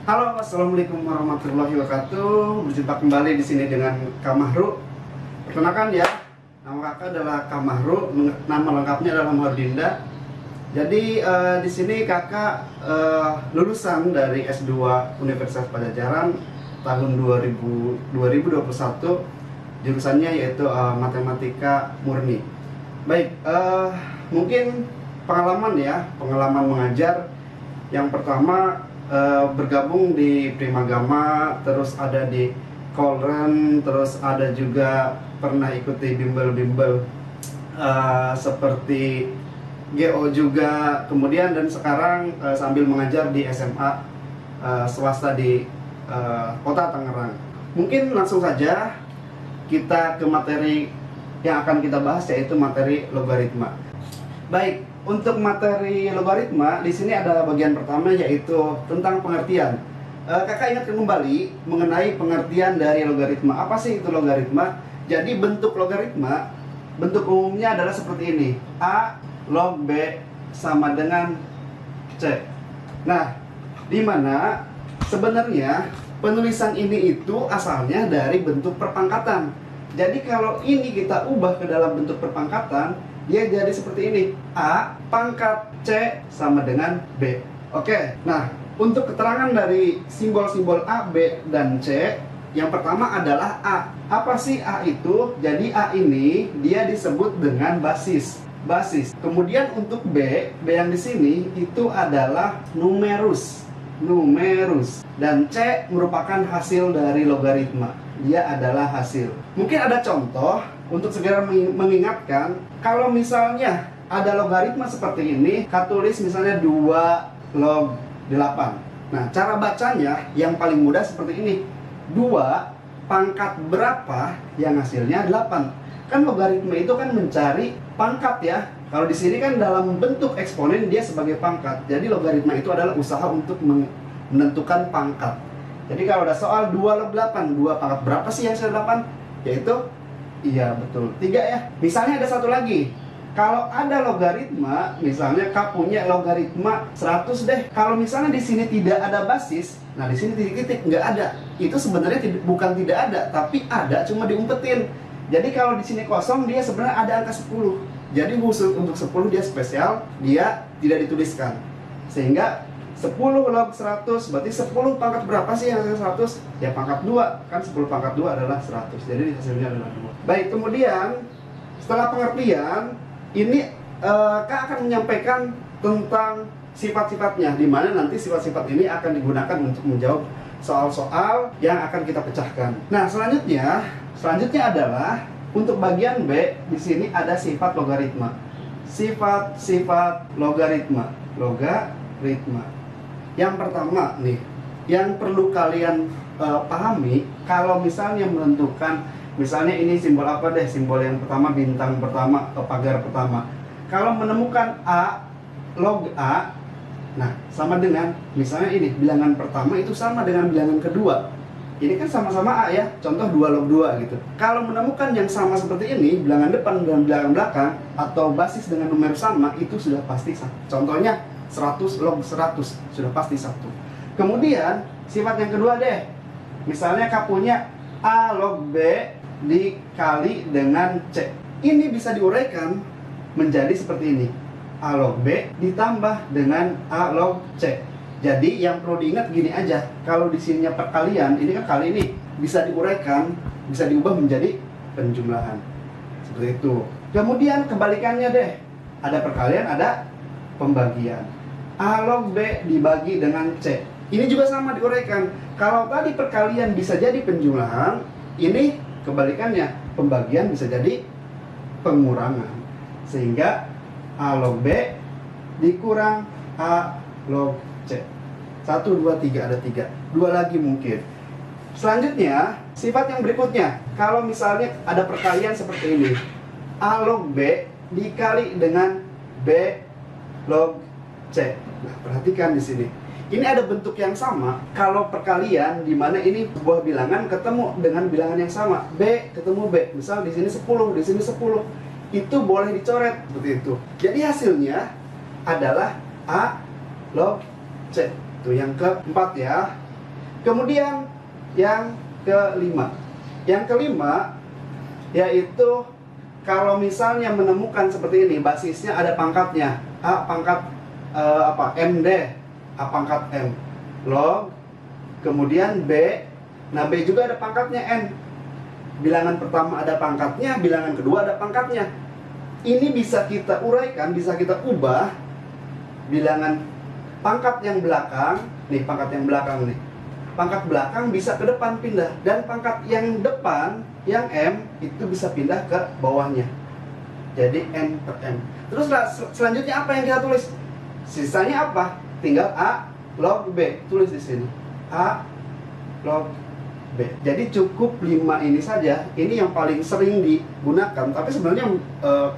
Halo, assalamualaikum warahmatullahi wabarakatuh. Berjumpa kembali di sini dengan Kak Mahru. Perkenalkan ya, nama kakak adalah Kak Mahru, nama lengkapnya adalah Mahardinda. Jadi di sini kakak lulusan dari S2 Universitas Padjadjaran tahun 2021, jurusannya yaitu Matematika Murni. Baik, mungkin pengalaman mengajar. Yang pertama bergabung di Primagama, terus ada di Kolren, terus ada juga pernah ikuti bimbel-bimbel seperti GO juga, kemudian dan sekarang sambil mengajar di SMA swasta di Kota Tangerang. Mungkin langsung saja kita ke materi yang akan kita bahas, yaitu materi logaritma. Baik, untuk materi logaritma di sini ada bagian pertama, yaitu tentang pengertian. Kakak ingatkan kembali mengenai pengertian dari logaritma. Apa sih itu logaritma? Jadi bentuk logaritma, bentuk umumnya adalah seperti ini: A log B sama dengan C. Nah, di mana sebenarnya penulisan ini itu asalnya dari bentuk perpangkatan. Jadi kalau ini kita ubah ke dalam bentuk perpangkatan, dia jadi seperti ini: A pangkat C sama dengan B. Oke, nah untuk keterangan dari simbol-simbol A, B, dan C, yang pertama adalah A. Apa sih A itu? Jadi A ini dia disebut dengan basis. Kemudian untuk B yang di sini itu adalah numerus. Dan C merupakan hasil dari logaritma. Dia adalah hasil. Mungkin ada contoh untuk segera mengingatkan, kalau misalnya ada logaritma seperti ini, Kak tulis misalnya 2 log 8. Nah, cara bacanya yang paling mudah seperti ini: 2 pangkat berapa yang hasilnya 8. Kan logaritma itu kan mencari pangkat ya. Kalau di sini kan dalam bentuk eksponen dia sebagai pangkat. Jadi logaritma itu adalah usaha untuk menentukan pangkat. Jadi kalau ada soal 2 log 8, 2 pangkat berapa sih yang hasil 8? Yaitu, iya betul, 3 ya. Misalnya ada satu lagi. Kalau ada logaritma, misalnya Kak punya logaritma 100 deh. Kalau misalnya di sini tidak ada basis, nah di sini titik-titik nggak ada. Itu sebenarnya bukan tidak ada, tapi ada, cuma diumpetin. Jadi kalau di sini kosong, dia sebenarnya ada angka 10. Jadi khusus untuk 10 dia spesial, dia tidak dituliskan. Sehingga 10 log 100, berarti 10 pangkat berapa sih yang hasil 100? Ya pangkat 2, kan 10 pangkat 2 adalah 100. Jadi hasilnya adalah 2. Baik, kemudian setelah pengertian, ini Kak akan menyampaikan tentang sifat-sifatnya, di mana nanti sifat-sifat ini akan digunakan untuk menjawab soal-soal yang akan kita pecahkan. Nah, selanjutnya adalah untuk bagian B. Di sini ada sifat logaritma. Sifat-sifat logaritma. Yang pertama nih, yang perlu kalian pahami, kalau misalnya menentukan, misalnya ini simbol apa deh, simbol yang pertama bintang pertama atau pagar pertama. Kalau menemukan A log A, nah sama dengan misalnya ini bilangan pertama itu sama dengan bilangan kedua. Ini kan sama-sama A ya, contoh 2 log 2 gitu. Kalau menemukan yang sama seperti ini, bilangan depan dan bilangan belakang, atau basis dengan numerus sama, itu sudah pasti satu. Contohnya 100 log 100, sudah pasti satu. Kemudian sifat yang kedua deh, misalnya Kak punya A log B dikali dengan C. Ini bisa diuraikan menjadi seperti ini: A log B ditambah dengan A log C. Jadi yang perlu diingat gini aja, kalau di sininya perkalian, ini kan kali ini bisa diuraikan, bisa diubah menjadi penjumlahan. Seperti itu. Kemudian kebalikannya deh, ada perkalian, ada pembagian. A log B dibagi dengan C. Ini juga sama diuraikan. Kalau tadi perkalian bisa jadi penjumlahan, ini kebalikannya, pembagian bisa jadi pengurangan. Sehingga A log B dikurang A log C. 1, 2, 3, ada 3. 2 lagi mungkin. Selanjutnya, sifat yang berikutnya, kalau misalnya ada perkalian seperti ini: A log B dikali dengan B log C. Nah, perhatikan di sini. Ini ada bentuk yang sama. Kalau perkalian di mana ini sebuah bilangan ketemu dengan bilangan yang sama, B ketemu B. Misal di sini 10, di sini 10. Itu boleh dicoret seperti itu. Jadi hasilnya adalah A log C. Itu yang keempat ya. Kemudian yang kelima. Yang kelima yaitu kalau misalnya menemukan seperti ini, basisnya ada pangkatnya. A pangkat MD, A pangkat M. Log, kemudian B. Nah, B juga ada pangkatnya N. Bilangan pertama ada pangkatnya, bilangan kedua ada pangkatnya. Ini bisa kita uraikan, bisa kita ubah bilangan pangkat yang belakang, nih pangkat yang belakang nih. Pangkat belakang bisa ke depan pindah, dan pangkat yang depan, yang M, itu bisa pindah ke bawahnya. Jadi N per M. Terus selanjutnya apa yang kita tulis? Sisanya apa? Tinggal A log B. Tulis di sini. A log B. Jadi cukup 5 ini saja. Ini yang paling sering digunakan. Tapi sebenarnya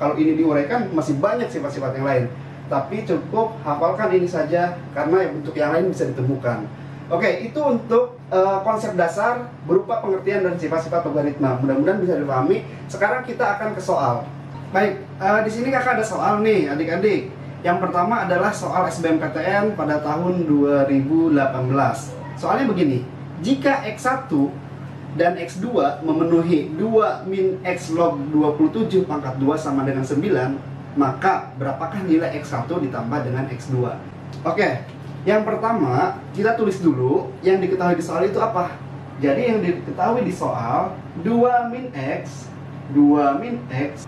kalau ini diuraikan masih banyak sifat-sifat yang lain. Tapi cukup hafalkan ini saja karena bentuk yang lain bisa ditemukan. Oke, itu untuk konsep dasar berupa pengertian dan sifat-sifat logaritma. Mudah-mudahan bisa dipahami. Sekarang kita akan ke soal. Baik, di sini kakak ada soal nih, adik-adik. Yang pertama adalah soal SBMPTN pada tahun 2018. Soalnya begini. Jika X1 dan X2 memenuhi 2 min X log 27 pangkat 2 sama dengan 9, maka berapakah nilai X1 ditambah dengan X2? Oke, yang pertama kita tulis dulu yang diketahui di soal itu apa. Jadi yang diketahui di soal 2 min X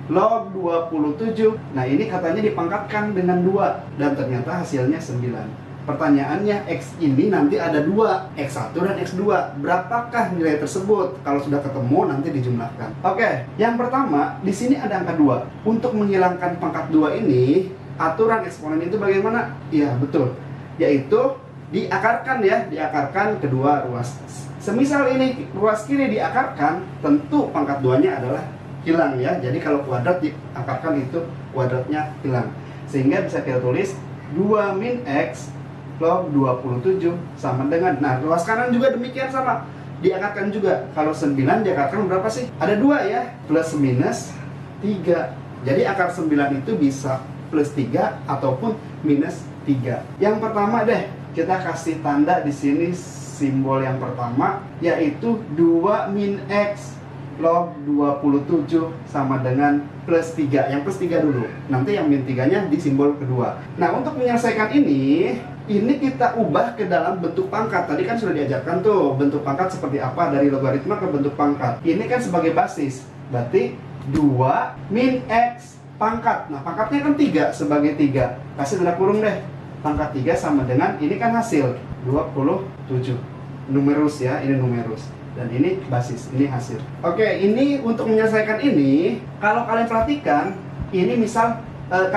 log 27. Nah, ini katanya dipangkatkan dengan 2 dan ternyata hasilnya 9. Pertanyaannya, X ini nanti ada 2, X1 dan X2. Berapakah nilai tersebut? Kalau sudah ketemu, nanti dijumlahkan. Oke, yang pertama, di sini ada angka 2. Untuk menghilangkan pangkat 2 ini, aturan eksponen itu bagaimana? Iya, betul. Yaitu, diakarkan ya, diakarkan kedua ruas. Semisal ini ruas kiri diakarkan, tentu pangkat 2-nya adalah hilang ya. Jadi kalau kuadrat diakarkan itu kuadratnya hilang. Sehingga bisa kita tulis 2 min X log 27 sama dengan, nah ruas kanan juga demikian sama, diakarkan juga. Kalau 9 diakarkan berapa sih? Ada 2 ya, plus minus 3. Jadi akar 9 itu bisa plus 3 ataupun minus 3. Yang pertama deh, kita kasih tanda di sini simbol yang pertama, yaitu 2 min X log 27 sama dengan plus 3. Yang plus 3 dulu, nanti yang min 3-nya di simbol kedua. Nah, untuk menyelesaikan ini kita ubah ke dalam bentuk pangkat. Tadi kan sudah diajarkan tuh bentuk pangkat seperti apa dari logaritma ke bentuk pangkat. Ini kan sebagai basis, berarti 2 min X pangkat. Nah, pangkatnya kan 3, sebagai 3. Kasih tanda kurung deh. Pangkat 3 sama dengan, ini kan hasil 27. Numerus ya, ini numerus. Dan ini basis, ini hasil. Oke, ini untuk menyelesaikan ini, kalau kalian perhatikan, ini misal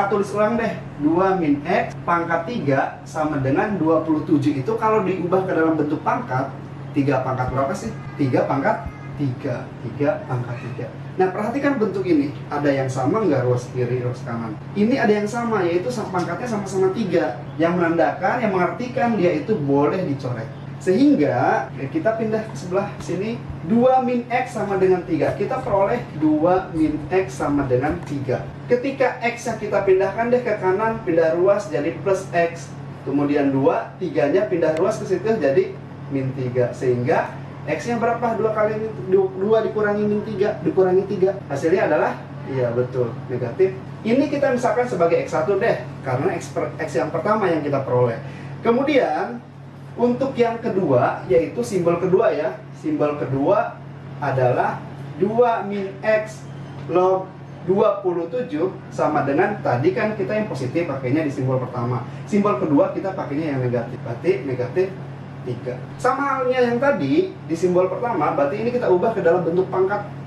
tulis ulang deh, 2 min X pangkat 3 sama dengan 27. Itu kalau diubah ke dalam bentuk pangkat, 3 pangkat berapa sih? 3 pangkat 3. 3 pangkat 3. Nah, perhatikan bentuk ini. Ada yang sama nggak ruas kiri, ruas kanan? Ini ada yang sama, yaitu pangkatnya sama-sama 3. Yang menandakan, yang mengartikan dia itu boleh dicoret. Sehingga kita pindah ke sebelah sini, 2 min X sama dengan 3. Kita peroleh 2 min X sama dengan 3. Ketika X yang kita pindahkan deh ke kanan, pindah ruas jadi plus X. Kemudian 2, 3-nya pindah ruas ke situ jadi min 3. Sehingga X-nya berapa? 2 dikurangi min 3, dikurangi 3. Hasilnya adalah, iya betul, negatif. Ini kita misalkan sebagai X1 deh, karena X yang pertama yang kita peroleh. Kemudian untuk yang kedua, yaitu simbol kedua ya. Simbol kedua adalah 2 min X log 27 sama dengan, tadi kan kita yang positif pakainya di simbol pertama. Simbol kedua kita pakainya yang negatif, berarti negatif 3. Sama halnya yang tadi di simbol pertama, berarti ini kita ubah ke dalam bentuk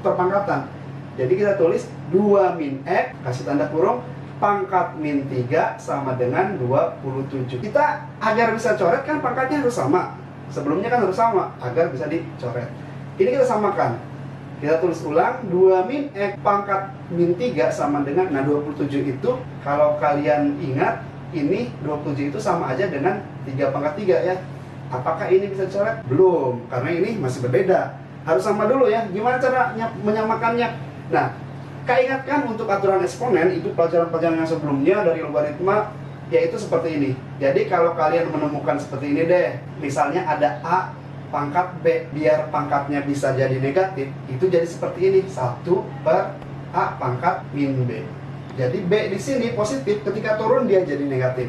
perpangkatan. Jadi kita tulis 2 min X, kasih tanda kurung, pangkat min 3 sama dengan 27. Kita agar bisa coret kan pangkatnya harus sama. Sebelumnya kan harus sama, agar bisa dicoret. Ini kita samakan. Kita tulis ulang, 2 min X pangkat min 3 sama dengan, nah 27 itu kalau kalian ingat, ini 27 itu sama aja dengan 3 pangkat 3 ya. Apakah ini bisa dicoret? Belum, karena ini masih berbeda. Harus sama dulu ya. Gimana cara menyamakannya? Nah, ingatkan untuk aturan eksponen itu pelajaran-pelajaran yang sebelumnya dari logaritma, yaitu seperti ini. Jadi kalau kalian menemukan seperti ini deh, misalnya ada A pangkat B, biar pangkatnya bisa jadi negatif, itu jadi seperti ini, 1 per A pangkat min B. Jadi B di sini positif, ketika turun dia jadi negatif.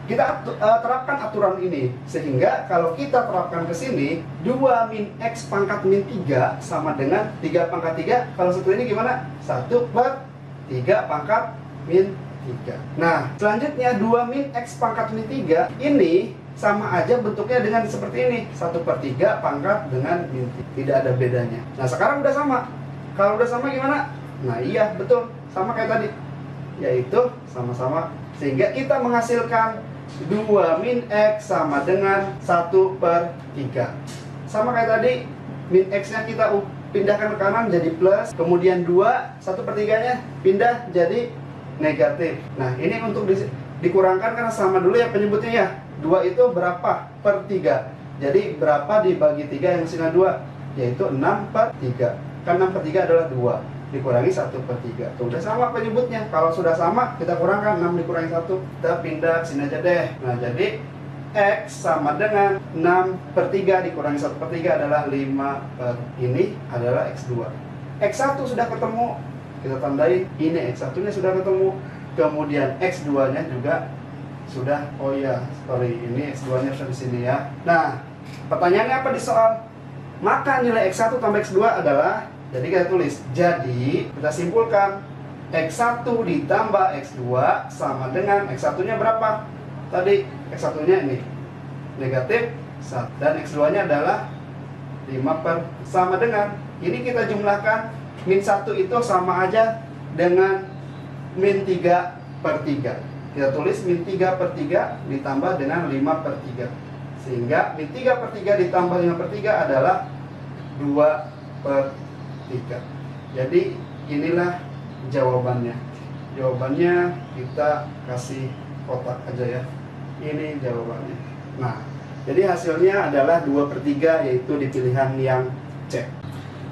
Kita terapkan aturan ini, sehingga kalau kita terapkan ke sini, 2 min X pangkat min 3 sama dengan 3 pangkat 3. Kalau seperti ini gimana? 1 per 3 pangkat min 3. Nah, selanjutnya 2 min X pangkat min 3 ini sama aja bentuknya dengan seperti ini, 1 per 3 pangkat dengan min 3. Tidak ada bedanya. Nah, sekarang udah sama. Kalau udah sama gimana? Nah, iya, betul. Sama kayak tadi. Yaitu sama-sama. Sehingga kita menghasilkan 2 min X sama dengan 1 per 3. Sama kayak tadi, min X-nya kita pindahkan ke kanan jadi plus. Kemudian 2, 1 per 3-nya pindah jadi negatif. Nah, ini untuk dikurangkan karena sama dulu ya penyebutnya ya. 2 itu berapa per 3. Jadi berapa dibagi 3 yang hasilnya 2? Yaitu 6 per 3. Kan 6 per 3 adalah 2. Dikurangi 1 per 3. Tuh, udah sama penyebutnya. Kalau sudah sama, kita kurangkan 6 dikurangi 1. Kita pindah ke sini aja deh. Nah, jadi X sama dengan 6 per 3 dikurangi 1 per 3 adalah 5 per ini adalah X2. X1 sudah ketemu. Kita tandai ini X1 nya sudah ketemu. Kemudian X2 nya juga sudah. Oh ya, sorry, ini X2 nya sudah di sini ya. Nah, pertanyaannya apa di soal? Maka nilai X1 tambah X2 adalah, jadi kita tulis, jadi kita simpulkan X1 ditambah X2 sama dengan X1 nya berapa? Tadi X1 nya ini negatif 1 dan X2 nya adalah 5 per, sama dengan, ini kita jumlahkan, min 1 itu sama aja dengan min 3 per 3. Kita tulis min 3 per 3 ditambah dengan 5 per 3. Sehingga min 3 per 3 ditambah 5 per 3 adalah 2 per 3. Jadi inilah jawabannya. Jawabannya kita kasih kotak aja ya. Ini jawabannya. Nah, jadi hasilnya adalah 2 per 3, yaitu di pilihan yang C.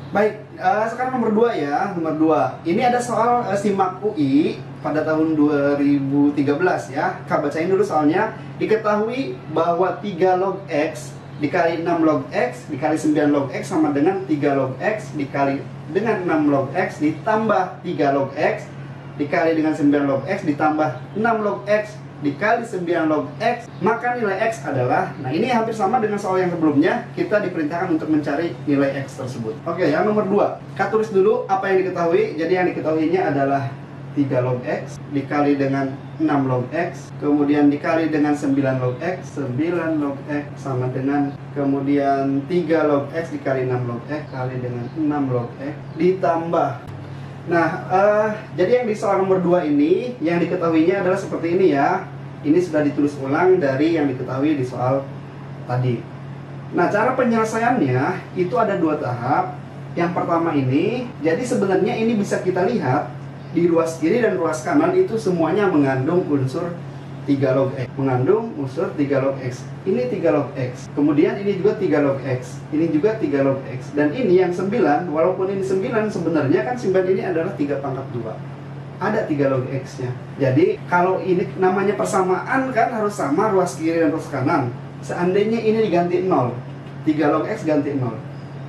Baik, sekarang nomor 2 ya. Nomor 2. Ini ada soal SIMAK UI pada tahun 2013 ya. Kak bacain dulu soalnya. Diketahui bahwa 3 log X dikali 6 log X dikali 9 log X sama dengan 3 log X dikali dengan 6 log X ditambah 3 log X dikali dengan 9 log X ditambah 6 log X dikali 9 log X, maka nilai X adalah, nah ini hampir sama dengan soal yang sebelumnya, kita diperintahkan untuk mencari nilai X tersebut. Oke, yang nomor 2, kita tulis dulu apa yang diketahui. Jadi yang diketahuinya adalah 3 log X dikali dengan 6 log X, kemudian dikali dengan 9 log X, 9 log X sama dengan, kemudian 3 log X dikali 6 log X kali dengan 6 log X ditambah. Nah, jadi yang di soal nomor 2 ini, yang diketahuinya adalah seperti ini ya. Ini sudah ditulis ulang dari yang diketahui di soal tadi. Nah, cara penyelesaiannya itu ada 2 tahap. Yang pertama ini, jadi sebenarnya ini bisa kita lihat di ruas kiri dan ruas kanan itu semuanya mengandung unsur 3 log X, mengandung unsur 3 log X. Ini 3 log X, kemudian ini juga 3 log X, ini juga 3 log X, dan ini yang 9, walaupun ini 9 sebenarnya kan 9 ini adalah 3 pangkat 2, ada 3 log X nya. Jadi kalau ini namanya persamaan kan harus sama ruas kiri dan ruas kanan. Seandainya ini diganti 0, 3 log X ganti 0,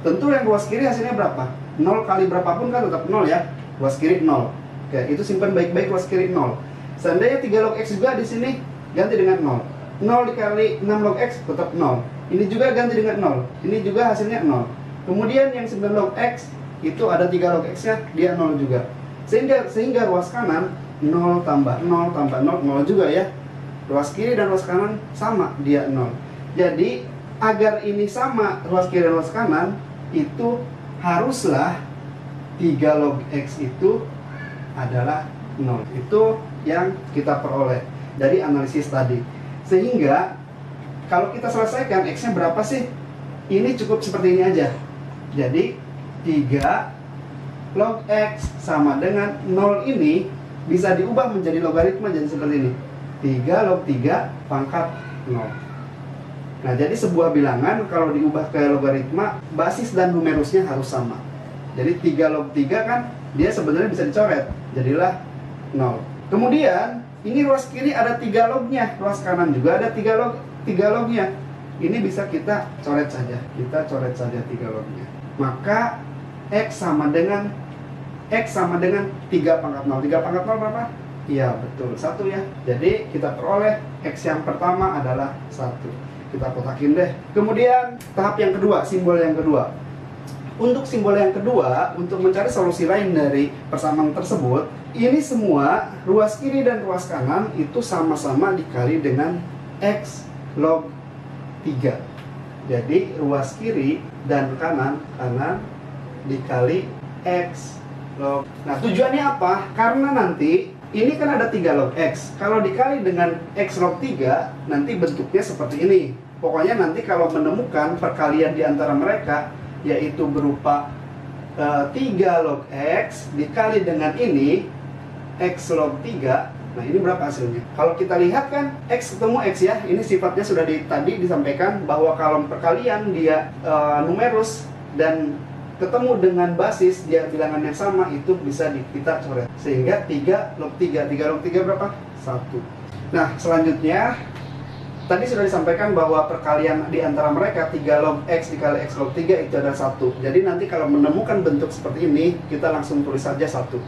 tentu yang ruas kiri hasilnya berapa? 0 kali berapapun kan tetap 0 ya, ruas kiri 0. Oke, itu simpan baik-baik, ruas kiri 0. Seandainya 3 log X juga di sini ganti dengan 0. 0 dikali 6 log X tetap 0. Ini juga ganti dengan 0. Ini juga hasilnya 0. Kemudian yang 9 log X itu ada 3 log X-nya, dia 0 juga. Sehingga ruas kanan 0 tambah 0 tambah 0, 0 juga ya. Ruas kiri dan ruas kanan sama, dia 0. Jadi agar ini sama ruas kiri dan ruas kanan, itu haruslah 3 log X itu adalah 0. Itu yang kita peroleh dari analisis tadi. Sehingga kalau kita selesaikan X-nya berapa sih? Ini cukup seperti ini aja. Jadi 3 log X sama dengan 0 ini bisa diubah menjadi logaritma jadi seperti ini. 3 log 3 pangkat 0. Nah, jadi sebuah bilangan kalau diubah ke logaritma, basis dan numerusnya harus sama. Jadi 3 log 3 kan dia sebenarnya bisa dicoret, jadilah 0. Kemudian ini ruas kiri ada 3 lognya, ruas kanan juga ada 3 lognya. ini bisa kita coret saja. Kita coret saja 3 lognya. Maka X sama dengan 3 pangkat 0. 3 pangkat 0 berapa? Iya, betul, 1 ya. Jadi kita peroleh X yang pertama adalah 1. Kita kotakin deh. Kemudian tahap yang kedua, simbol yang kedua. Untuk simbol yang kedua, untuk mencari solusi lain dari persamaan tersebut, ini semua ruas kiri dan ruas kanan itu sama-sama dikali dengan X log 3. Jadi ruas kiri dan kanan dikali X log. Nah, tujuannya apa? Karena nanti ini kan ada 3 log X. Kalau dikali dengan X log 3, nanti bentuknya seperti ini. Pokoknya nanti kalau menemukan perkalian di antara mereka, yaitu berupa 3 log X dikali dengan ini X log 3. Nah, ini berapa hasilnya? Kalau kita lihat kan X ketemu X ya. Ini sifatnya sudah tadi disampaikan bahwa kalau perkalian dia numerus dan ketemu dengan basis dia bilangan yang sama, itu bisa kita coret. Sehingga 3 log 3. 3 log 3 berapa? 1. Nah, selanjutnya tadi sudah disampaikan bahwa perkalian di antara mereka 3 log X dikali X log 3 itu adalah 1. Jadi nanti kalau menemukan bentuk seperti ini, kita langsung tulis saja 1.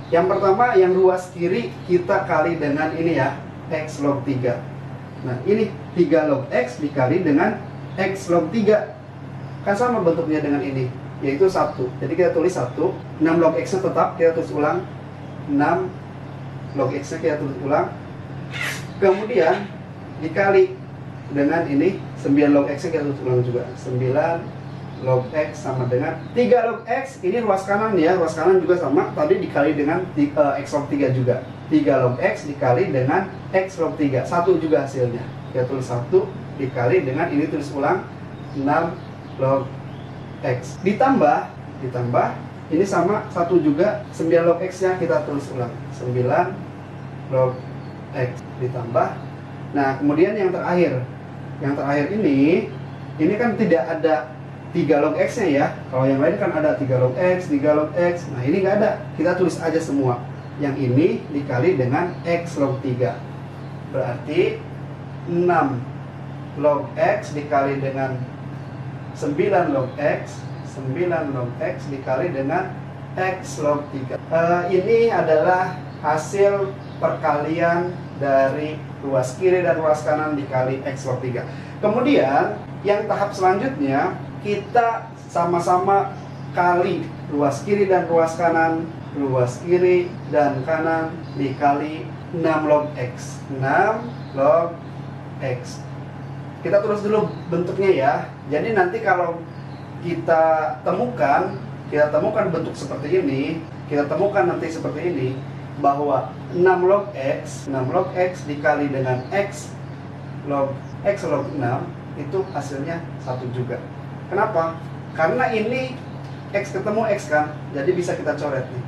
Yang pertama, yang ruas kiri kita kali dengan ini ya, X log 3. Nah, ini 3 log X dikali dengan X log 3. Kan sama bentuknya dengan ini, yaitu 1. Jadi kita tulis 1. 6 log X-nya tetap, kita tulis ulang. 6 log X-nya kita tulis ulang. Kemudian dikali dengan ini 9 log X nya kita tulis ulang juga. 9 log X sama dengan 3 log X. Ini ruas kanan ya, ruas kanan juga sama. Tadi dikali dengan X log 3 juga. 3 log X dikali dengan X log 3. 1 juga hasilnya. Kita tulis 1 dikali dengan ini tulis ulang 6 log X. Ditambah ini sama 1 juga 9 log X nya kita tulis ulang. 9 log X ditambah. Nah, kemudian yang terakhir ini kan tidak ada 3 log X-nya ya. Kalau yang lain kan ada 3 log X, 3 log X. Nah, ini nggak ada. Kita tulis aja semua. Yang ini dikali dengan X log 3. Berarti 6 log X dikali dengan 9 log X. 9 log X dikali dengan X log 3. Ini adalah hasil perkalian dari ruas kiri dan ruas kanan dikali X log 3. Kemudian yang tahap selanjutnya, kita sama-sama kali ruas kiri dan ruas kanan. Ruas kiri dan kanan dikali 6 log X. 6 log X. Kita tulis dulu bentuknya ya. Jadi nanti kalau kita temukan bentuk seperti ini, kita temukan nanti seperti ini, bahwa 6 log X dikali dengan X log 6 itu hasilnya 1 juga. Kenapa? Karena ini X ketemu X kan, jadi bisa kita coret nih.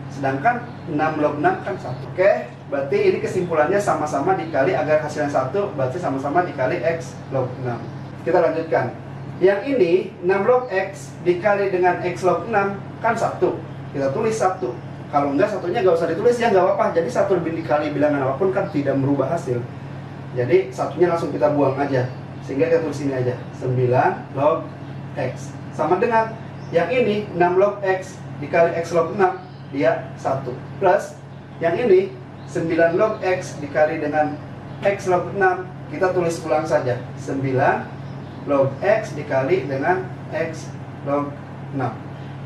Sedangkan 6 log 6 kan 1. Oke, berarti ini kesimpulannya sama-sama dikali agar hasilnya 1, berarti sama-sama dikali X log 6. Kita lanjutkan. Yang ini 6 log X dikali dengan X log 6 kan 1. Kita tulis 1. Kalau enggak, satunya nggak usah ditulis ya, nggak apa-apa. Jadi 1 lebih dikali bilangan apapun kan tidak merubah hasil. Jadi satunya langsung kita buang aja. Sehingga kita tulis ini aja, 9 log X. Sama dengan yang ini, 6 log X dikali X log 6, dia 1. Plus yang ini, 9 log X dikali dengan X log 6, kita tulis ulang saja, 9 log X dikali dengan X log 6.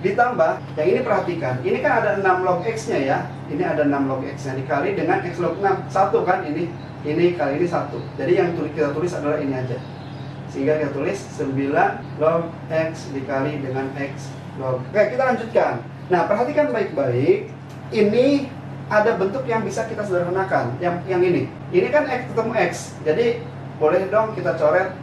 Ditambah, yang ini perhatikan, ini kan ada 6 log X-nya ya. Ini ada 6 log X-nya dikali dengan X log 6. 1 kan ini kali ini 1. Jadi yang kita tulis adalah ini aja. Sehingga kita tulis 9 log X dikali dengan X log. Oke, kita lanjutkan. Nah, perhatikan baik-baik. Ini ada bentuk yang bisa kita sederhanakan. Yang ini. Ini kan X ketemu X. Jadi, boleh dong kita coret.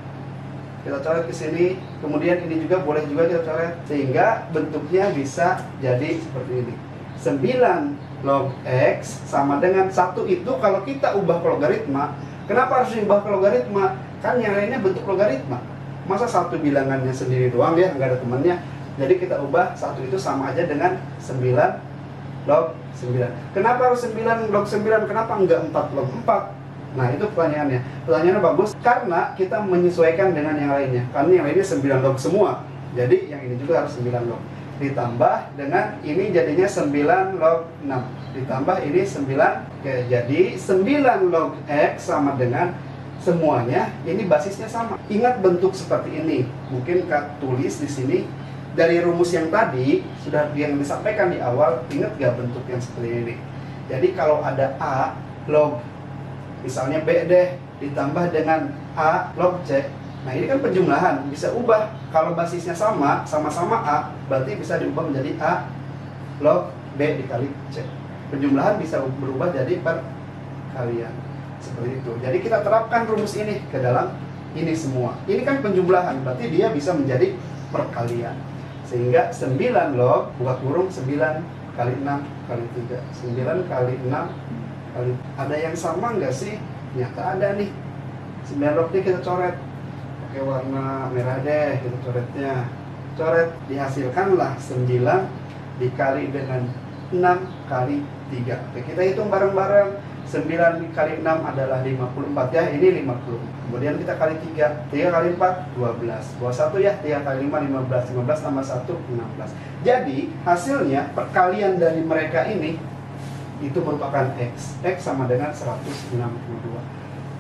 Kita coret ke sini, kemudian ini juga boleh juga kita coret, sehingga bentuknya bisa jadi seperti ini. 9 log X sama dengan 1 itu kalau kita ubah ke logaritma. Kenapa harus diubah ke logaritma? Kan yang lainnya bentuk logaritma. Masa 1 bilangannya sendiri doang ya, nggak ada temannya. Jadi kita ubah 1 itu sama aja dengan 9 log 9. Kenapa harus 9 log 9? Kenapa enggak 4 log 4? Nah, itu pertanyaannya. Pertanyaannya bagus karena kita menyesuaikan dengan yang lainnya. Karena yang lainnya 9 log semua. Jadi yang ini juga harus 9 log. Ditambah dengan ini jadinya 9 log 6. Ditambah ini 9. Oke, jadi 9 log X sama dengan semuanya, ini basisnya sama. Ingat bentuk seperti ini. Mungkin Kak tulis di sini dari rumus yang tadi sudah yang disampaikan di awal. Ingat gak bentuk yang seperti ini? Jadi kalau ada A log misalnya B deh ditambah dengan A log C. Nah, ini kan penjumlahan, bisa ubah. Kalau basisnya sama, sama-sama A, berarti bisa diubah menjadi A log B dikali C. Penjumlahan bisa berubah jadi perkalian. Seperti itu. Jadi kita terapkan rumus ini ke dalam ini semua. Ini kan penjumlahan, berarti dia bisa menjadi perkalian. Sehingga 9 log buka kurung 9 kali 6 kali 3. 9 kali 6 kali. Ada yang sama nggak sih? Nyata ada nih. 9 log ini kita coret pakai warna merah deh, kita coretnya. Coret, dihasilkanlah 9 dikali dengan 6 kali 3. Oke, kita hitung bareng-bareng. 9 kali 6 adalah 54 ya, ini 50. Kemudian kita kali 3, 3 kali 4, 12. Bawah 1 ya, 3 kali 5, 15. 15 tambah 1, 16. Jadi, hasilnya perkalian dari mereka ini itu merupakan X. X sama dengan 162.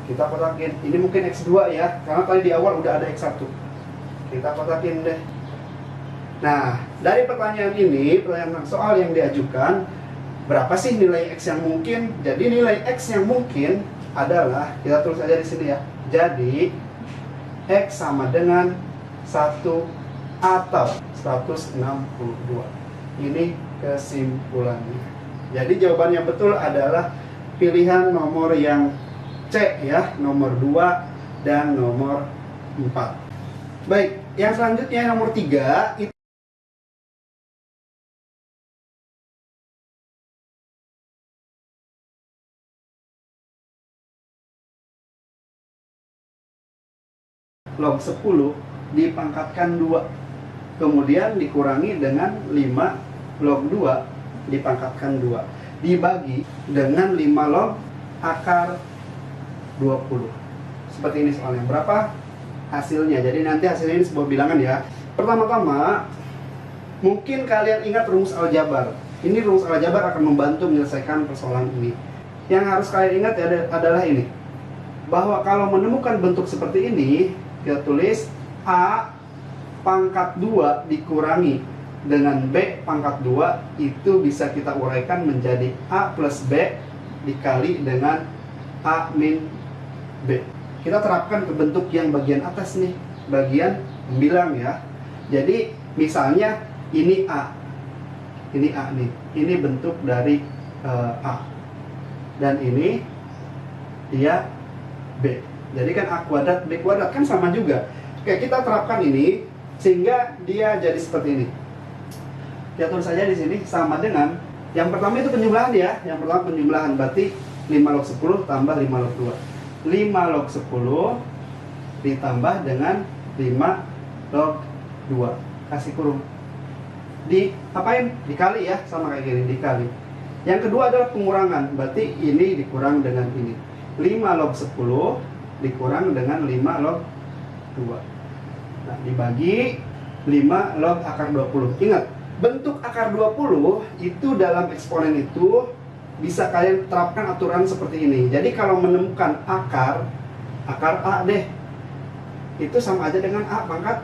Kita kotakin, ini mungkin X2 ya, karena tadi di awal udah ada X1. Kita kotakin deh. Nah, dari pertanyaan ini, pertanyaan soal yang diajukan, berapa sih nilai X yang mungkin? Jadi nilai X yang mungkin adalah, kita tulis aja di sini ya. Jadi X sama dengan 1 atau 162. Ini kesimpulannya. Jadi jawaban yang betul adalah pilihan nomor yang C ya, nomor 2 dan nomor 4. Baik, yang selanjutnya nomor 3 itu log 10 dipangkatkan 2. Kemudian dikurangi dengan 5 log 2 dipangkatkan 2. Dibagi dengan 5 log akar 20. Seperti ini soalnya. Berapa hasilnya? Jadi nanti hasilnya ini sebuah bilangan ya. Pertama-tama, mungkin kalian ingat rumus aljabar. Ini rumus aljabar akan membantu menyelesaikan persoalan ini. Yang harus kalian ingat adalah ini. Bahwa kalau menemukan bentuk seperti ini, kita tulis A pangkat 2 dikurangi dengan B pangkat 2, itu bisa kita uraikan menjadi A plus B dikali dengan A min B. Kita terapkan ke bentuk yang bagian atas nih, bagian pembilang ya. Jadi misalnya ini A nih, ini bentuk dari A, dan ini dia B. Jadi kan A kuadrat B kuadrat kan sama juga. Oke, kita terapkan ini sehingga dia jadi seperti ini. Kita tulis saja di sini sama dengan yang pertama itu penjumlahan ya. Yang pertama penjumlahan, berarti 5 log 10 tambah 5 log 2. 5 log 10 ditambah dengan 5 log 2. Kasih kurung. Apain? Dikali ya, sama kayak gini, dikali. Yang kedua adalah pengurangan, berarti ini dikurang dengan ini. 5 log 10 dikurang dengan 5 log 2. Nah, dibagi 5 log akar 20. Ingat, bentuk akar 20 itu dalam eksponen itu bisa kalian terapkan aturan seperti ini. Jadi kalau menemukan akar A deh, itu sama aja dengan A pangkat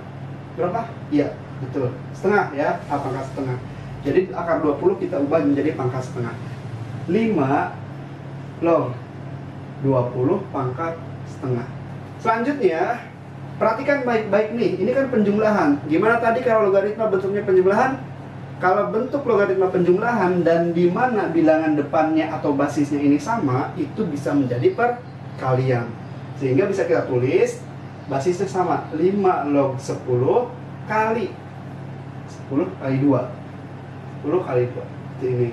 berapa? Iya, betul. Setengah ya, A pangkat setengah. Jadi akar 20 kita ubah menjadi pangkat setengah. 5 log 20 pangkat setengah. Selanjutnya, perhatikan baik-baik nih. Ini kan penjumlahan. Gimana tadi kalau logaritma bentuknya penjumlahan? Kalau bentuk logaritma penjumlahan dan di mana bilangan depannya atau basisnya ini sama, itu bisa menjadi perkalian. Sehingga bisa kita tulis basisnya sama, 5 log 10 kali 10 kali 2. 10 kali 2. Ini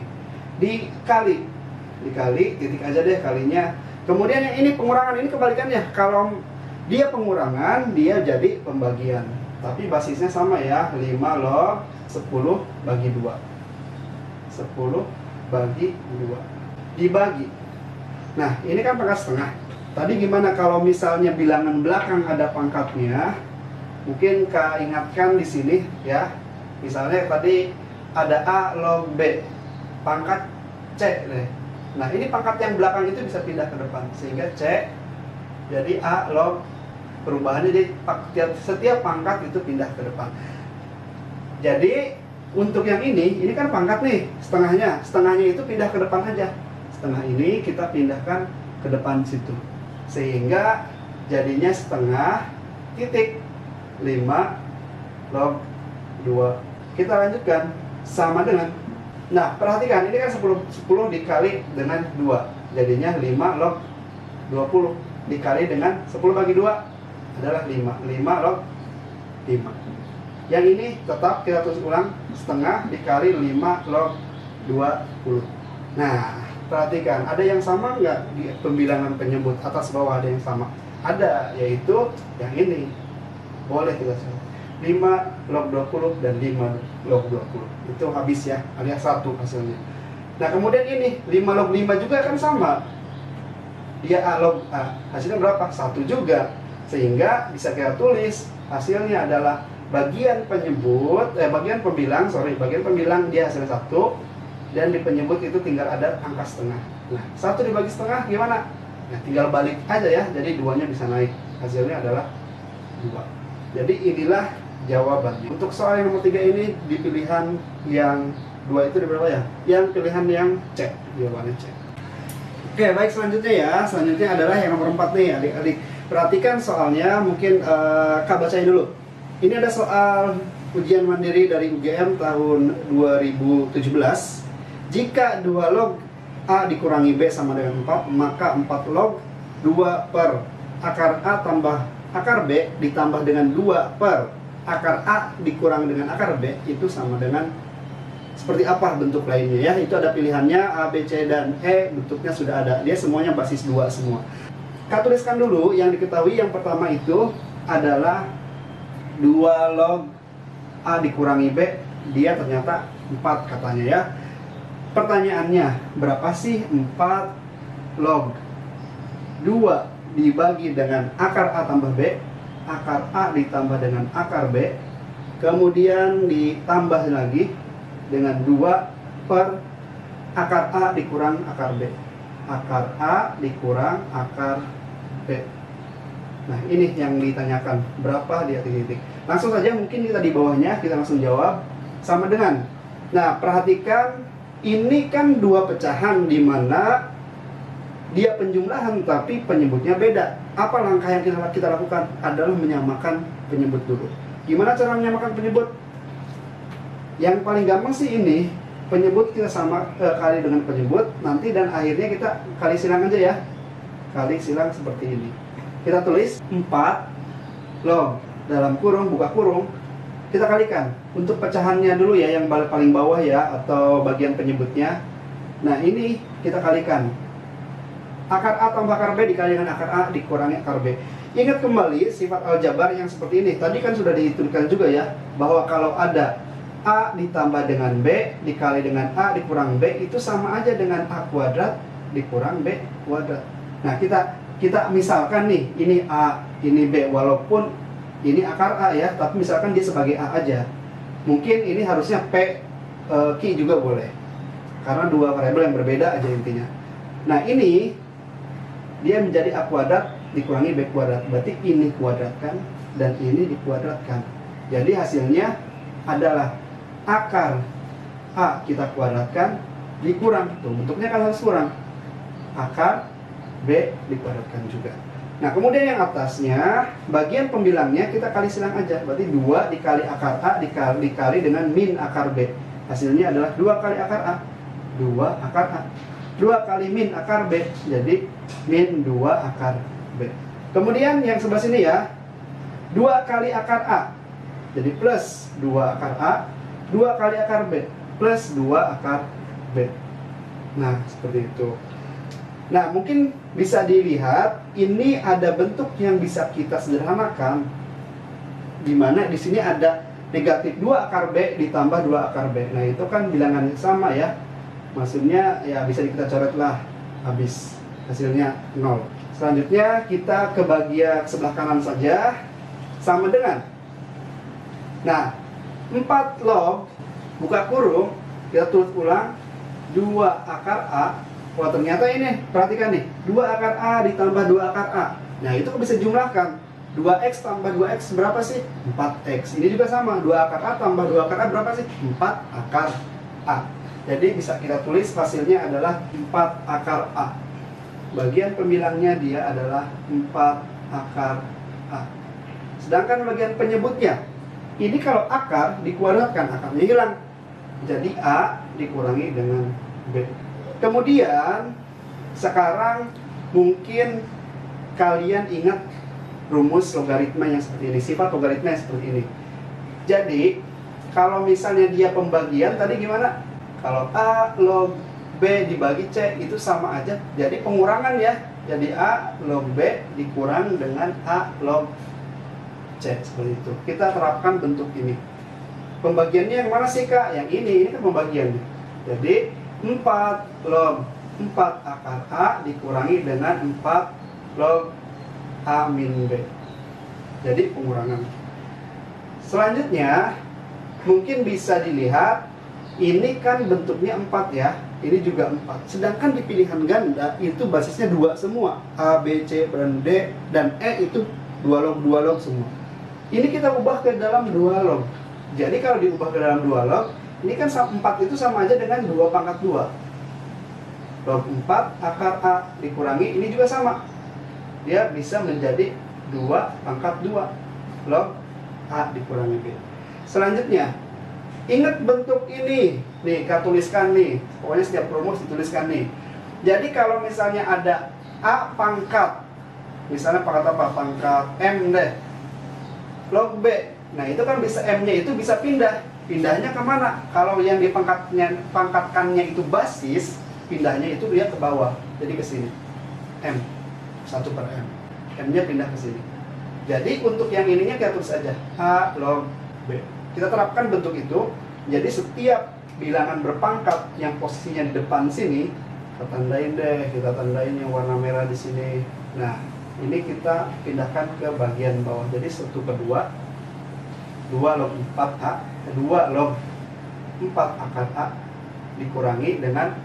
dikali titik aja deh kalinya. Kemudian yang ini pengurangan, ini kebalikannya. Kalau dia pengurangan, dia jadi pembagian. Tapi basisnya sama ya, 5 log 10 bagi 2. 10 bagi 2. Dibagi. Nah, ini kan pangkat setengah. Tadi gimana kalau misalnya bilangan belakang ada pangkatnya? Mungkin Kak ingatkan di sini ya. Misalnya tadi ada A log B, pangkat C deh. Nah, ini pangkat yang belakang itu bisa pindah ke depan sehingga C jadi A log, perubahannya jadi setiap pangkat itu pindah ke depan. Jadi untuk yang ini kan pangkat nih, setengahnya itu pindah ke depan aja. Setengah ini kita pindahkan ke depan situ. Sehingga jadinya setengah titik 5 log 2. Kita lanjutkan sama dengan, nah perhatikan ini kan 10 dikali dengan 2, jadinya 5 log 20 dikali dengan 10 bagi 2 adalah 5 log 5. Yang ini tetap kita tulis ulang, setengah dikali 5 log 20. Nah, perhatikan, ada yang sama nggak di pembilangan penyebut atas bawah? Ada yang sama? Ada, yaitu yang ini. Boleh kita coba. 5 log 20 dan 5 log 20. Itu habis ya, alias 1 hasilnya. Nah, kemudian ini 5 log 5 juga kan sama. Dia A log A. Hasilnya berapa? 1 juga. Sehingga bisa kita tulis hasilnya adalah bagian pembilang dia hasilnya 1, dan di penyebut itu tinggal ada angka setengah. Nah, 1 dibagi setengah gimana? Nah, tinggal balik aja ya, jadi 2-nya bisa naik. Hasilnya adalah 2. Jadi inilah jawabannya. Untuk soal yang nomor 3 ini di pilihan yang 2 itu di berapa ya? Yang pilihan yang C, jawabannya C. Oke, baik, selanjutnya ya. Selanjutnya adalah yang nomor 4 nih, adik-adik. Perhatikan soalnya, mungkin Kak bacain dulu. Ini ada soal ujian mandiri dari UGM tahun 2017. Jika 2 log A dikurangi B sama dengan 4, maka 4 log 2 per akar A tambah akar B ditambah dengan 2 per akar A dikurang dengan akar B itu sama dengan seperti apa bentuk lainnya ya. Itu ada pilihannya A, B, C, dan E, bentuknya sudah ada. Dia semuanya basis 2 semua. Kita tuliskan dulu yang diketahui. Yang pertama itu adalah 2 log A dikurangi B, dia ternyata 4 katanya ya. Pertanyaannya, berapa sih 4 log 2 dibagi dengan akar A tambah B, akar A ditambah dengan akar B, kemudian ditambah lagi dengan 2 per akar A dikurang akar B, akar A dikurang akar B. Nah, ini yang ditanyakan, berapa dia titik-titik. Langsung saja mungkin kita di bawahnya, kita langsung jawab sama dengan. Nah, perhatikan ini kan 2 pecahan di mana dia penjumlahan tapi penyebutnya beda. Apa langkah yang kita lakukan? Adalah menyamakan penyebut dulu. Gimana cara menyamakan penyebut? Yang paling gampang sih ini, penyebut kita sama kali dengan penyebut nanti, dan akhirnya kita kali silang aja ya. Kali silang seperti ini. Kita tulis 4 log dalam kurung, buka kurung, kita kalikan. Untuk pecahannya dulu ya, yang paling bawah ya, atau bagian penyebutnya. Nah, ini kita kalikan. Akar A tambah akar B dikali dengan akar A dikurangi akar B. Ingat kembali sifat aljabar yang seperti ini. Tadi kan sudah dihitungkan juga ya, bahwa kalau ada A ditambah dengan B dikali dengan A dikurang B, itu sama aja dengan A kuadrat dikurang B kuadrat. Nah, kita misalkan nih, ini A, ini B, walaupun ini akar A ya, tapi misalkan dia sebagai A aja. Mungkin ini harusnya P, Q juga boleh. Karena 2 variabel yang berbeda aja intinya. Nah, ini dia menjadi A kuadrat dikurangi B kuadrat. Berarti ini kuadratkan dan ini dikuadratkan. Jadi hasilnya adalah akar A kita kuadratkan dikurang. Tuh, bentuknya kan harus kurang. Akar B dikuadratkan juga. Nah, kemudian yang atasnya, bagian pembilangnya kita kali silang aja. Berarti 2 dikali akar A dikali dengan min akar B. Hasilnya adalah 2 kali akar A. 2 akar A. 2 kali min akar B. Jadi min 2 akar B. Kemudian yang sebelah sini ya, 2 kali akar A. Jadi plus 2 akar A. 2 kali akar B. Plus 2 akar B. Nah, seperti itu. Nah, mungkin bisa dilihat ini ada bentuk yang bisa kita sederhanakan, di mana di sini ada negatif 2 akar B ditambah 2 akar B. Nah, itu kan bilangan yang sama ya. Maksudnya ya bisa kita coret lah, habis hasilnya 0 Selanjutnya kita ke bagian sebelah kanan saja, sama dengan. Nah, 4 log buka kurung, kita tulis ulang 2 akar A. Wah, ternyata ini, perhatikan nih, 2 akar A ditambah 2 akar A. Nah, itu bisa jumlahkan. 2x tambah 2x berapa sih? 4x. Ini juga sama, 2 akar A tambah 2 akar A berapa sih? 4 akar A. Jadi bisa kita tulis hasilnya adalah 4 akar A. Bagian pembilangnya dia adalah 4 akar A. Sedangkan bagian penyebutnya, ini kalau akar dikuadratkan, akarnya hilang. Jadi A dikurangi dengan B. Kemudian sekarang mungkin kalian ingat rumus logaritma yang seperti ini, sifat logaritma yang seperti ini. Jadi kalau misalnya dia pembagian tadi gimana? Kalau A log B dibagi C itu sama aja, jadi pengurangan ya. Jadi A log B dikurang dengan A log C, seperti itu. Kita terapkan bentuk ini. Pembagiannya yang mana sih Kak? Yang ini kan pembagiannya. Jadi 4 log 4 akar A dikurangi dengan 4 log A min B. Jadi pengurangan. Selanjutnya mungkin bisa dilihat, ini kan bentuknya 4 ya, ini juga 4. Sedangkan di pilihan ganda itu basisnya 2 semua. A, B, C, dan D, dan E itu 2 log semua. Ini kita ubah ke dalam 2 log. Jadi kalau diubah ke dalam 2 log, ini kan 4 itu sama aja dengan 2 pangkat 2. Log 4 akar A dikurangi, ini juga sama. Dia bisa menjadi 2 pangkat 2. Log A dikurangi B. Selanjutnya, ingat bentuk ini. Nih, kita tuliskan nih. Pokoknya setiap rumus dituliskan nih. Jadi kalau misalnya ada A pangkat, misalnya pangkat apa? Pangkat M deh. Log B. Nah, itu kan bisa M-nya itu bisa pindah. Pindahnya kemana? Kalau yang pangkatkannya itu basis, pindahnya itu dia ke bawah. Jadi ke sini. M. 1 per M. M-nya pindah ke sini. Jadi untuk yang ininya kita tulis aja A log B. Kita terapkan bentuk itu. Jadi setiap bilangan berpangkat yang posisinya di depan sini, kita tandain deh, kita tandain yang warna merah di sini. Nah, ini kita pindahkan ke bagian bawah. Jadi 1 per 2, 2 log 4A, 2 log 4 akar A dikurangi dengan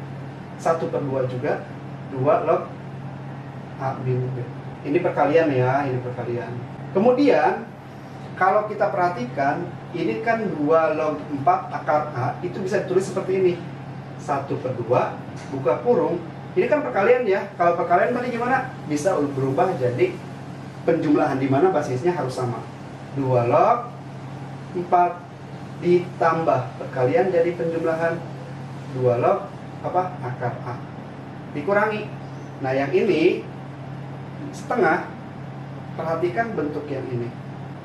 1 per 2 juga, 2 log A min B. Ini perkalian ya, ini perkalian. Kemudian kalau kita perhatikan, ini kan 2 log 4 akar A, itu bisa ditulis seperti ini. 1 per 2, buka kurung. Ini kan perkalian ya. Kalau perkalian tadi gimana? Bisa berubah jadi penjumlahan, di mana basisnya harus sama. 2 log 4 ditambah perkalian jadi penjumlahan 2 log akar A dikurangi. Nah, yang ini setengah. Perhatikan bentuk yang ini,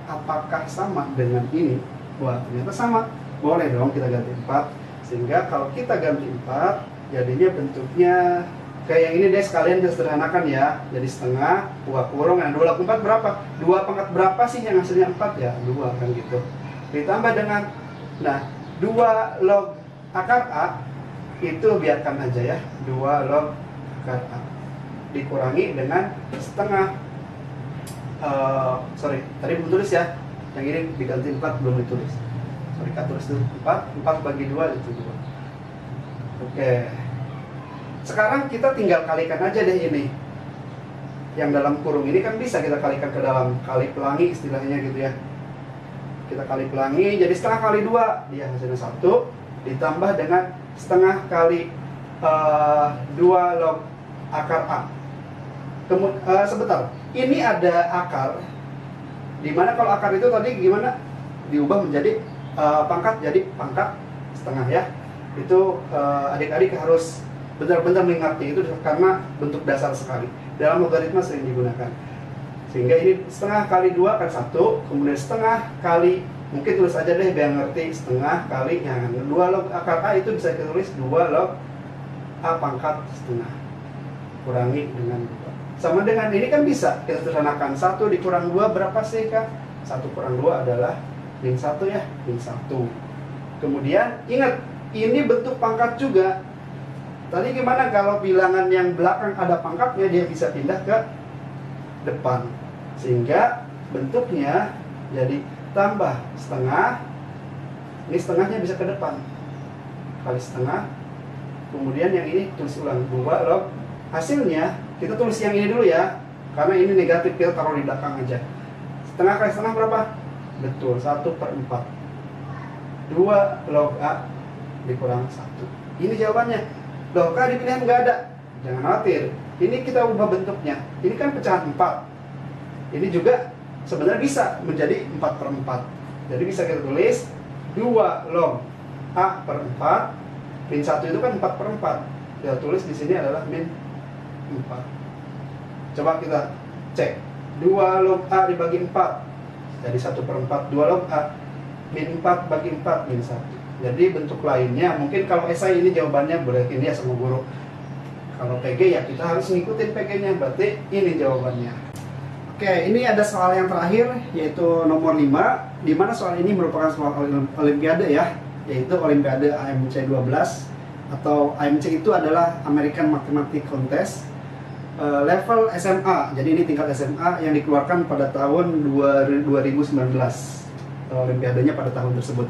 apakah sama dengan ini? Wah, ternyata sama. Boleh dong kita ganti 4. Sehingga kalau kita ganti 4, jadinya bentuknya kayak yang ini deh. Sekalian kita sederhanakan ya. Jadi setengah, buka kurung. Nah, 2 log 4 berapa? 2 pangkat berapa sih yang hasilnya 4 ya? 2 kan gitu. Ditambah dengan, nah, 2 log akar A itu biarkan aja ya, 2 log akar A dikurangi dengan setengah. Tadi belum tulis ya, yang ini diganti 4 belum ditulis. Kita tulis dulu 4 bagi 2 itu 2. Oke. Sekarang kita tinggal kalikan aja deh ini. Yang dalam kurung ini kan bisa kita kalikan ke dalam, kali pelangi istilahnya gitu ya. Kita kali pelangi, jadi setengah kali 2, dia hasilnya 1, ditambah dengan setengah kali 2 log akar A. Sebentar, ini ada akar, dimana kalau akar itu tadi gimana? Diubah menjadi pangkat, jadi pangkat setengah ya. Itu adik-adik harus benar-benar mengingatnya, itu karena bentuk dasar sekali. Dalam logaritma sering digunakan. Sehingga ini setengah kali 2 kan 1, kemudian setengah kali, mungkin tulis aja deh biar ngerti, setengah kali yang 2 log akar A itu bisa kita tulis 2 log A pangkat setengah kurangi dengan 2. Sama dengan ini kan bisa kita sederhanakan, 1 dikurang 2 berapa sih Kak? 1 kurang 2 adalah min 1 ya, min 1. Kemudian ingat, ini bentuk pangkat juga. Tadi gimana kalau bilangan yang belakang ada pangkatnya, dia bisa pindah ke depan, sehingga bentuknya jadi tambah setengah, ini setengahnya bisa ke depan, kali setengah, kemudian yang ini tulis ulang 2 log, hasilnya kita tulis yang ini dulu ya, karena ini negatif, kita taruh di belakang aja. Setengah kali setengah berapa? Betul, 1/4. 2 log A dikurang 1. Ini jawabannya. Log A di pilihan nggak ada, jangan khawatir, ini kita ubah bentuknya. Ini kan pecahan 4, ini juga sebenarnya bisa menjadi 4/4. Jadi bisa kita tulis 2 log A per 4, min 1 itu kan 4/4. Kita tulis di sini adalah min 4. Coba kita cek. 2 log A dibagi 4, jadi 1/4. 2 log A, min 4 bagi 4, min 1. Jadi bentuk lainnya, mungkin kalau esai ini jawabannya berarti ini ya sama guru. Kalau PG ya kita harus ngikutin PG-nya, berarti ini jawabannya. Oke, ini ada soal yang terakhir, yaitu nomor 5, di mana soal ini merupakan soal olimpiade ya, yaitu Olimpiade AMC 12, atau AMC itu adalah American Mathematics Contest, level SMA. Jadi ini tingkat SMA yang dikeluarkan pada tahun 2019, olimpiadenya pada tahun tersebut.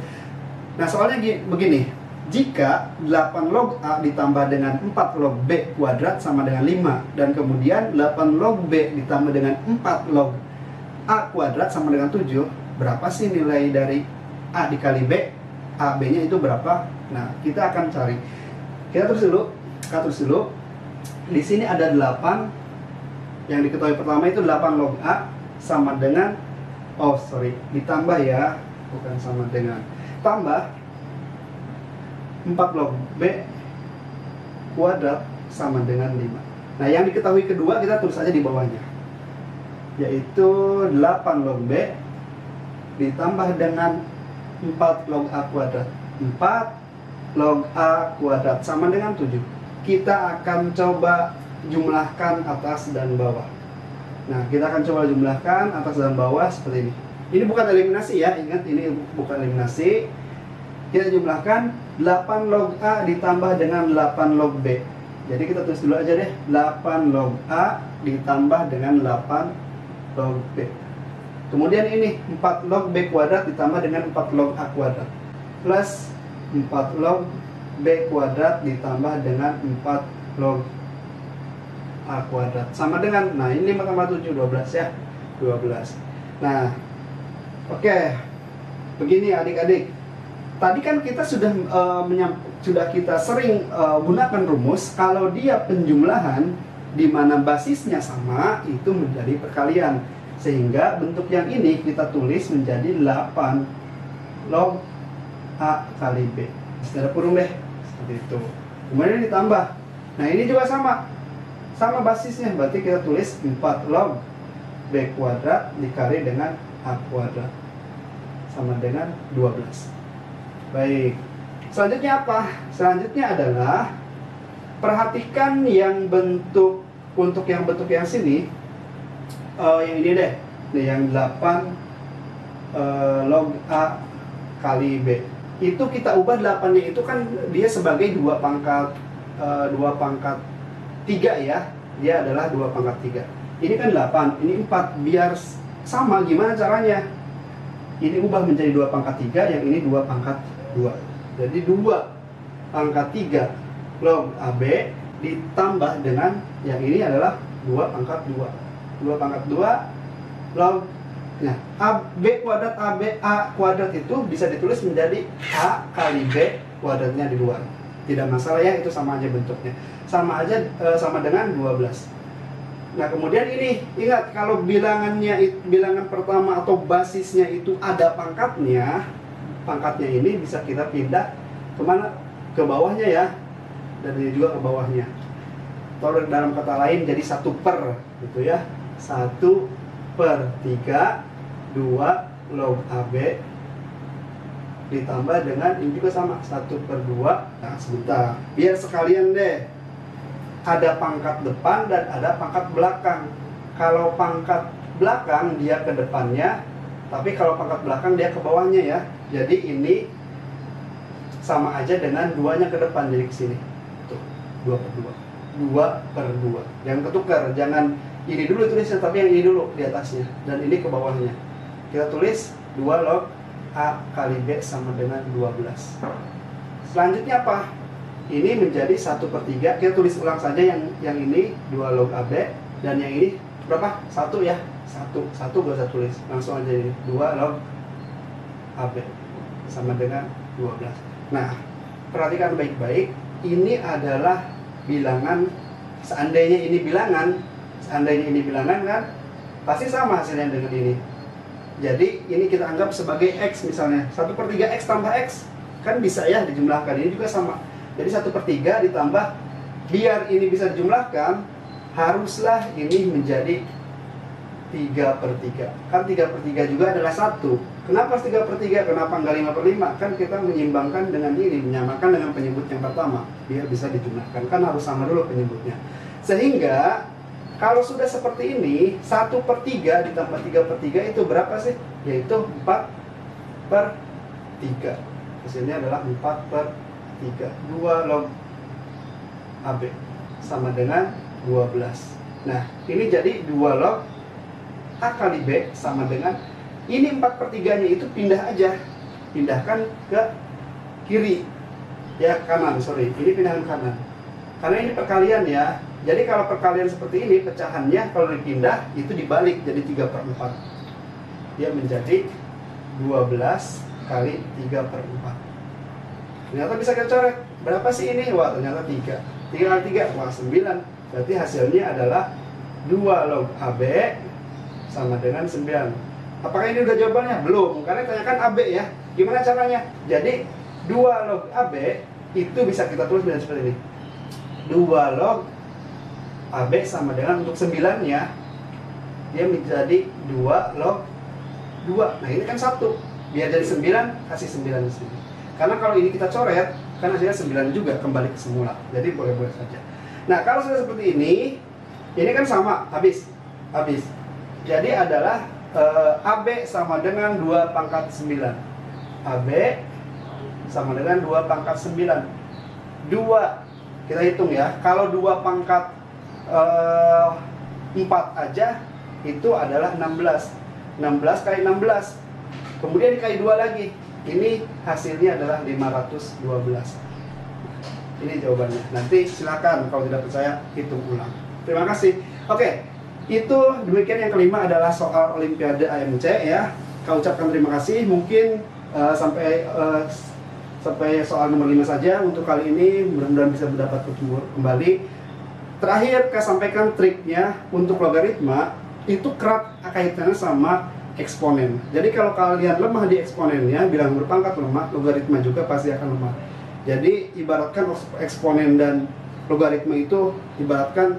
Nah, soalnya begini, jika 8 log A ditambah dengan 4 log B kuadrat sama dengan 5, dan kemudian 8 log B ditambah dengan 4 log A kuadrat sama dengan 7, berapa sih nilai dari A dikali B? AB-nya itu berapa? Nah, kita akan cari. Kita tulis dulu. Di sini ada 8. Yang diketahui pertama itu 8 log A sama dengan, ditambah ya, bukan sama dengan, tambah 4 log B kuadrat sama dengan 5. Nah, yang diketahui kedua kita tulis aja di bawahnya, yaitu 8 log B ditambah dengan 4 log A kuadrat. 4 log A kuadrat sama dengan 7. Kita akan coba jumlahkan atas dan bawah. Nah, kita akan coba jumlahkan atas dan bawah seperti ini. Ini bukan eliminasi ya, ingat ini bukan eliminasi. Kita jumlahkan 8 log A ditambah dengan 8 log B. Jadi kita tulis dulu aja deh, 8 log A ditambah dengan 8 log B. Kemudian ini 4 log B kuadrat ditambah dengan 4 log A kuadrat, plus 4 log B kuadrat ditambah dengan 4 log A kuadrat sama dengan, nah ini 5 tambah 7, 12 ya, 12. Nah, oke, begini adik-adik. Tadi kan kita sudah kita sering gunakan rumus kalau dia penjumlahan di mana basisnya sama itu menjadi perkalian, sehingga bentuk yang ini kita tulis menjadi 8 log A kali B. Secara kurung deh, seperti itu. Kemudian ditambah. Nah, ini juga sama basisnya, berarti kita tulis 4 log B kuadrat dikali dengan A kuadrat sama dengan 12. Baik, selanjutnya apa? Selanjutnya adalah perhatikan yang bentuk, untuk yang bentuk yang sini, yang ini deh, yang 8 log A kali B. Itu kita ubah 8-nya itu kan dia sebagai 2 pangkat 3 ya. Dia adalah 2 pangkat 3. Ini kan 8, ini 4. Biar sama, gimana caranya? Ini ubah menjadi 2 pangkat 3, yang ini 2 pangkat 2. Jadi 2 pangkat 3 log AB ditambah dengan yang ini adalah 2 pangkat 2. 2 pangkat 2 log, nah AB kuadrat AB A kuadrat itu bisa ditulis menjadi A kali B kuadratnya di luar. Tidak masalah ya, itu sama aja bentuknya. Sama aja, sama dengan 12. Nah, kemudian ini ingat, kalau bilangan pertama atau basisnya itu ada pangkatnya ini bisa kita pindah kemana? Ke bawahnya ya, dan ini juga ke bawahnya. Atau dalam kata lain jadi 1 per gitu ya, 1/3 2 log AB ditambah dengan ini juga sama 1/2. Nah, sebentar, biar sekalian deh, ada pangkat depan dan ada pangkat belakang. Kalau pangkat belakang dia ke depannya, tapi kalau pangkat belakang dia ke bawahnya ya. Jadi ini sama aja dengan 2-nya ke depan, jadi ke sini. Tuh, 2/2. 2/2. Jangan ketukar, jangan ini dulu tulisnya, tapi yang ini dulu di atasnya dan ini ke bawahnya. Kita tulis 2 log A kali B sama dengan 12. Selanjutnya apa? Ini menjadi 1/3. Kita tulis ulang saja yang ini 2 log AB, dan yang ini berapa? 1 ya. 1 gak usah tulis, langsung aja ini 2 log AB sama dengan 12. Nah, perhatikan baik-baik, ini adalah bilangan. Seandainya ini bilangan kan pasti sama hasilnya dengan ini. Jadi ini kita anggap sebagai X misalnya, 1/3 X tambah X kan bisa ya dijumlahkan. Ini juga sama. Jadi 1/3 ditambah, biar ini bisa dijumlahkan haruslah ini menjadi 3/3. Kan 3/3 juga adalah 1. Kenapa 3/3? Kenapa enggak 5/5? Kan kita menyimbangkan dengan ini, menyamakan dengan penyebut yang pertama biar bisa dijumlahkan. Kan harus sama dulu penyebutnya. Sehingga kalau sudah seperti ini, 1/3 ditambah 3/3 itu berapa sih? Yaitu 4/3. Hasilnya adalah 4/3. 2 log AB sama dengan 12. Nah, ini jadi 2 log A kali B sama dengan, ini 4/3-nya itu pindah aja. Pindahkan ke kiri. Ya, kanan, sorry. Ini pindahan kanan. Karena ini perkalian ya. Jadi kalau perkalian seperti ini, pecahannya kalau dipindah itu dibalik jadi 3/4. Dia menjadi 12 kali 3/4. Ternyata bisa kita coret. Berapa sih ini? Wah, ternyata 3. 3 kali 3, wah 9. Berarti hasilnya adalah 2 log AB sama dengan 9. Apakah ini udah jawabannya? Belum, karena tanyakan AB ya. Gimana caranya? Jadi 2 log AB itu bisa kita tulis dengan seperti ini. 2 log AB sama dengan, untuk 9-nya dia menjadi 2 log 2. Nah ini kan 1. Biar jadi 9, kasih 9 di sini. Karena kalau ini kita coret, kan hasilnya 9 juga, kembali ke semula. Jadi boleh-boleh saja. Nah kalau sudah seperti ini kan sama, habis. Jadi adalah AB sama dengan 2/9. AB sama dengan 2/9. 2, kita hitung ya. Kalau 2/4 4 aja itu adalah 16. 16 kali 16. Kemudian dikali 2 lagi. Ini hasilnya adalah 512. Ini jawabannya. Nanti silakan kalau tidak percaya hitung ulang. Terima kasih. Oke, itu demikian. Yang kelima adalah soal Olimpiade AMC ya. Kau ucapkan terima kasih. Mungkin sampai soal nomor 5 saja untuk kali ini. Mudah-mudahan bisa mendapat kembali. Terakhir, saya sampaikan triknya untuk logaritma itu erat kaitannya sama eksponen. Jadi kalau kalian lemah di eksponennya, bilangan berpangkat lemah, logaritma juga pasti akan lemah. Jadi ibaratkan eksponen dan logaritma itu ibaratkan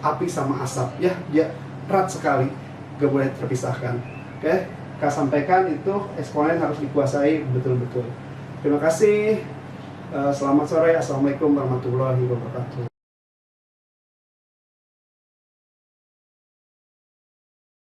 api sama asap ya, dia erat sekali, gak boleh terpisahkan. Oke, saya sampaikan itu eksponen harus dikuasai betul-betul. Terima kasih. Selamat sore. Assalamualaikum warahmatullahi wabarakatuh.